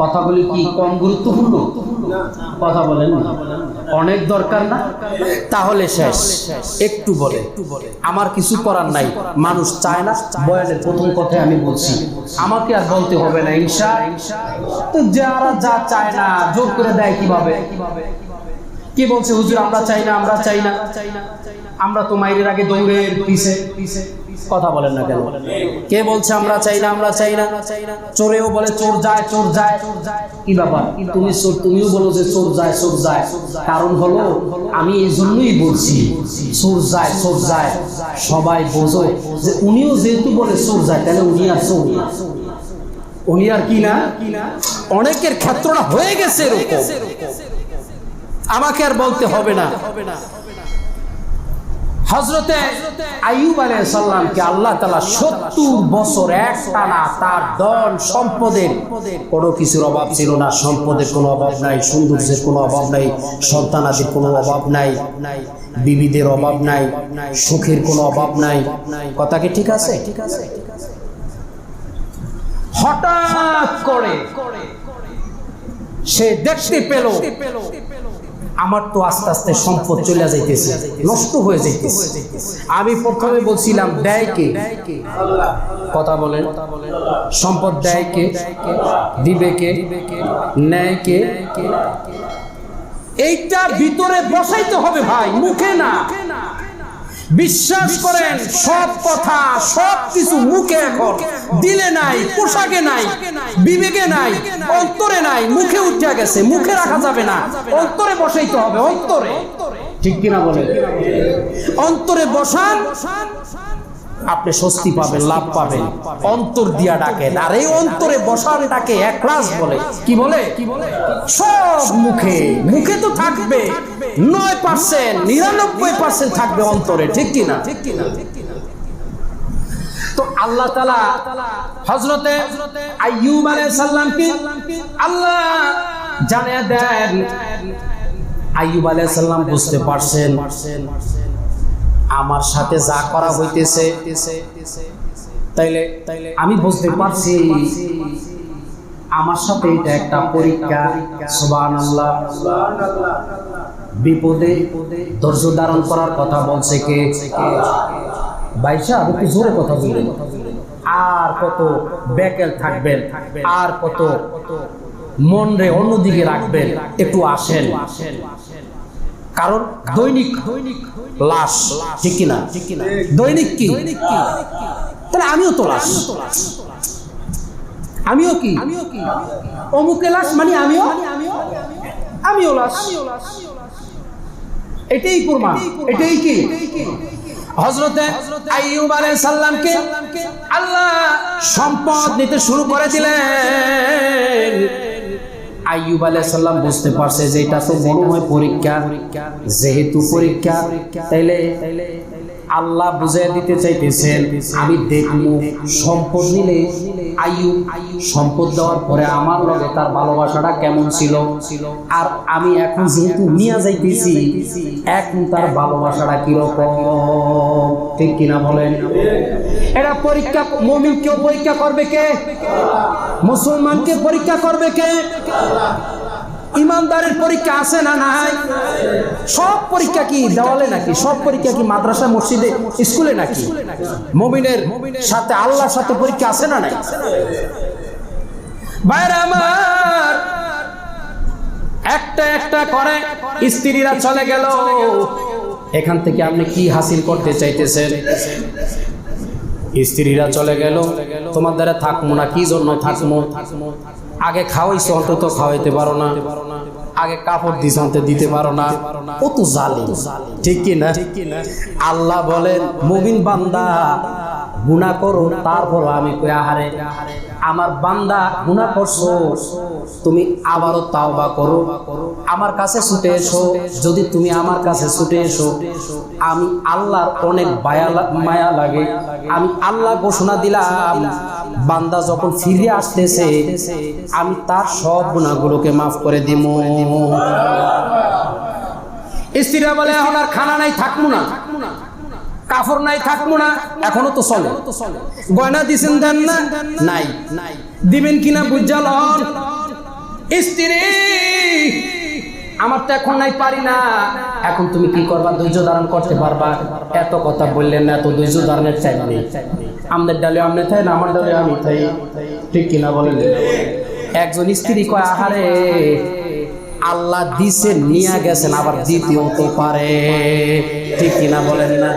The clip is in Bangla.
কথাগুলি কি কম গুরুত্বপূর্ণ? কথা বলেন না, অনেক দরকার না? তাহলে শেষ একটু বলে আমার কিছু করার নাই, মানুষ চায় না। বয়ানের প্রথম কথায় আমি বলছি, আমাকে আর বলতে হবে না তো যারা যা চায় না জোর করে দেয় কিভাবে? কি বলছে হুজুর আমরা চাই না, আমরা চাই না, আমরা তো মাইরের আগে দৌড়ের পিছে। কথা বলেন না কেন? কে বলছে আমরা চাই না, আমরা চাই না? চোরেও বলে চোর যায়, চোর যায়। কি ব্যাপার? তুমি চোর, তুমিও বলো যে চোর যায়, চোর যায়। কারণ হলো আমি এই জন্যই বলছি চোর যায়, চোর যায়। সবাই বোঝো যে উনিও যেহেতু বলে চোর যায়, তাহলে উনি আর চোর না, উনি আর কি না। অনেকের ক্ষেত্রটা হয়ে গেছে এরকম, আমাকে আর বলতে হবে না। হযরতে আইয়ুব আলাইহিস সালামকে আল্লাহ তাআলা ৭০ বছর একটানা তার ধন সম্পদের কোনো কিছুর অভাব ছিল না। সম্পদের কোনো অভাব নাই, সৌন্দর্যের কোনো অভাব নাই, সন্তানাদির কোনো অভাব নাই, বিবিদের অভাব নাই, সুখের কোনো অভাব নাই। কথা কি ঠিক আছে? হঠাৎ করে সে দেখতে পেল আমার তো আস্তে আস্তে সম্পদ চলে যাইতেছে, নষ্ট হয়ে যাইতেছে। আমি প্রথমে বলছিলাম দেয় কে? কথা বলেন, সম্পদ দেয় কে? দিবে কে? নেয় কে? এইটা ভিতরে বসাইতে হবে ভাই, মুখে না। বিশ্বাস করেন সব কথা সব কিছু মুখে, এখন দিলে নাই, পোশাকে নাই, বিবেকে নাই, অন্তরে নাই, মুখে উঠে গেছে। মুখে রাখা যাবে না, অন্তরে বসাইতে হবে। অন্তরে, ঠিক কিনা বলে? অন্তরে বসান, আপনি স্বস্তি পাবেন, লাভ পাবেন। অন্তর দিয়া ডাকেন, আর এই অন্তরে বসার ডাকে ইখলাস বলে। কি বলে? সব মুখে, মুখে তো থাকবে 9%, 99% থাকবে অন্তরে, ঠিক কিনা? তো আল্লাহ তাআলা হযরতে আইয়ুব আলাইহিস সালামকে আল্লাহ জানিয়ে দেন। আইয়ুব আলাইহিস সালাম বুঝতে পারছেন আমার সাথে যা করা হইতেছে, তাইলে আমি বুঝতে পারছি আমার সাথে এটা একটা পরীক্ষা। সুবহানাল্লাহ। বিপদে ধৈর্য ধারণ করার কথা বলছে কে? বাইশা একটু জোরে কথা বলবেন। আর কত বেকেল থাকবেন, আর কত মন রে অন্যদিকে রাখবেন? একটু আসেন, কারণ দৈনিক লাশ, ঠিক কিনা? দৈনিক কি? তাহলে আমিও তো লাশ, আমিও কি? অমুকে লাশ মানে আমিও লাশ। এটাই প্রমাণ, এটাই কি? হযরতে আইয়ুব আলাইহিস সালামকে আল্লাহ সম্পদ নিতে শুরু করে দিলেন। আইয়ুব আলাইহিস সালাম বুঝতে পারছে যে এটা তো মনে হয় পরীক্ষা। যেহেতু পরীক্ষা, তাইলে আল্লাহ বুঝিয়ে দিতে চাইতেছেন আমি দেখবো সম্পদ নিলে আইয়ুব সম্পদ দেওয়ার পরে আমার লগে তার ভালোবাসাটা কেমন ছিল, আর আমি এখন যেহেতু নিয়ে যাইতেছি এখন তার ভালোবাসাটা কিরকম, ঠিক কিনা বলেন? এটা পরীক্ষা। মুমিনকেও পরীক্ষা করবে কে? মুসলমানকে পরীক্ষা করবে কে? ইমানদারের পরীক্ষা আছে না নাই? সব পরীক্ষা কি দেওয়ালে নাকি? সব পরীক্ষা কি মাদ্রাসা, মসজিদে, স্কুলে নাকি? মুমিনের সাথে আল্লাহর সাথে পরীক্ষা আছে না নাই? ভাইরা আমার, একটা একটা করে স্ত্রীরা চলে গেল। এখান থেকে আপনি কি হাসিল করতে চাইতেছেন? স্ত্রীরা চলে গেল, তোমার দ্বারা থাকবো না। কি জন্য থাকবো? আগে খাওয়াইছো, অন্তত খাওয়াইতে পারো না। আগে কাপড় দিছ, অন্তত দিতে পারো না। ও তো জালিম, ঠিক কি না? আল্লাহ বলেন মুমিন বান্দা গুনাহ করো, তারপর আমি কই আহারে আমার বান্দা গুনাহ করছো, তুমি আবারও তাওবা করো, আমার কাছে ছুটে এসো। যদি তুমি আমার কাছে ছুটে এসো, আমি আল্লাহর অনেক মায়া লাগে। আমি আল্লাহ ঘোষণা দিলাম বান্দা যখন ফিরে আসতেছে আমি তার সব গুনাহগুলোকে মাফ করে দিব। স্ত্রীরা বলে এখন আর খানা নাই, থাকবো না। কাপড় নাই থাকবো না, এখনো তো চলে। গয়না দিছেন দেন না, নাই। দিবেন কিনা বুঝাল স্ত্রী, আমার তো এখন নাই, পারি না। এখন তুমি কি করবা? ধৈর্য ধারণ করতে পারবা? এত কথা বললেন না, এত ধৈর্য ধারণের চাই নেই। আমাদের ডালে আমনে থাই না, আমার ডালে আমি থাই, ঠিক কিনা বলেন? একজন স্ত্রী কয়, আহারে আল্লাহ দিছেন, নিয়ে গেছেন, আবার দিতেও তো পারে, ঠিক কিনা বলেন না?